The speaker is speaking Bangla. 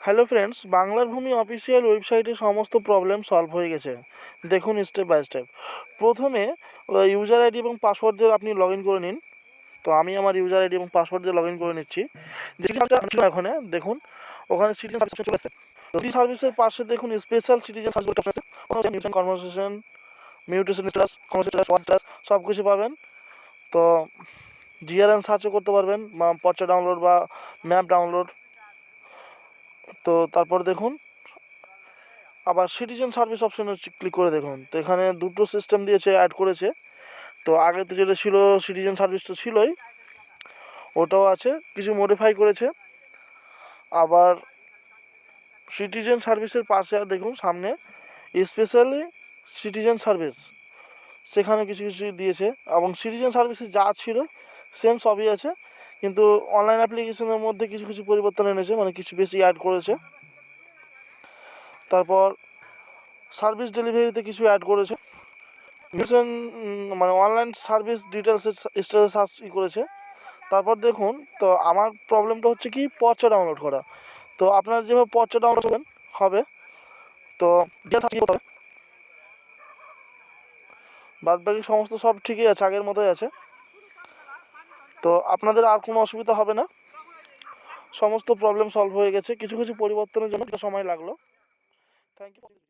হ্যালো ফ্রেন্ডস, বাংলার ভূমি অফিসিয়াল ওয়েবসাইটে সমস্ত প্রবলেম সলভ হয়ে গেছে। দেখুন স্টেপ বাই স্টেপ। প্রথমে ইউজার আইডি এবং পাসওয়ার্ড দিয়ে আপনি লগ ইন করে নিন। তো আমি আমার ইউজার আইডি এবং পাসওয়ার্ড দিয়ে লগ ইন করে নিচ্ছি। ওখানে দেখুন, ওখানে সিটিজেন সার্ভিস চলে আসছে। তো সিটি সার্ভিসের পাশে দেখুন স্পেশাল সিটিজেন সার্ভিস আছে। Mutation conversation, mutation status, conversation status সব কিছু পাবেন। তো জিআরএন সার্চও করতে পারবেন, পর্চা ডাউনলোড বা ম্যাপ ডাউনলোড। তো তারপর দেখুন আবার সিটিজেন সার্ভিস অপশনে ক্লিক করে দেখুন। তো এখানে দুটো সিস্টেম দিয়েছে, অ্যাড করেছে। তো আগে তো যেটা ছিল সিটিজেন সার্ভিস তো ছিলই, ওটাও আছে, কিছু মডিফাই করেছে। আবার সিটিজেন সার্ভিসের পাশে দেখুন সামনে স্পেশালি সিটিজেন সার্ভিস, সেখানে কিছু কিছু দিয়েছে। এবং সিটিজেন সার্ভিসে যা ছিল সেম সবই আছে, কিন্তু অনলাইন অ্যাপ্লিকেশনের মধ্যে কিছু কিছু পরিবর্তন এনেছে, মানে কিছু বেশি অ্যাড করেছে। তারপর সার্ভিস ডেলিভারিতে কিছু অ্যাড করেছে। মিশন মানে অনলাইন সার্ভিস ডিটেলসের স্ট্যাটাস সার্চ করেছে। তারপর দেখুন, তো আমার প্রবলেমটা হচ্ছে কি পর্চা ডাউনলোড করা। তো আপনারা যেভাবে পর্চা ডাউনলোড করবেন হবে, তো বাদ বাকি সমস্ত সব ঠিকই আছে, আগের মতোই আছে। তো আপনাদের আর কোনো অসুবিধা হবে না, সমস্ত প্রবলেম সলভ হয়ে গেছে। কিছু কিছু পরিবর্তনের জন্য সময় লাগলো। Thank you.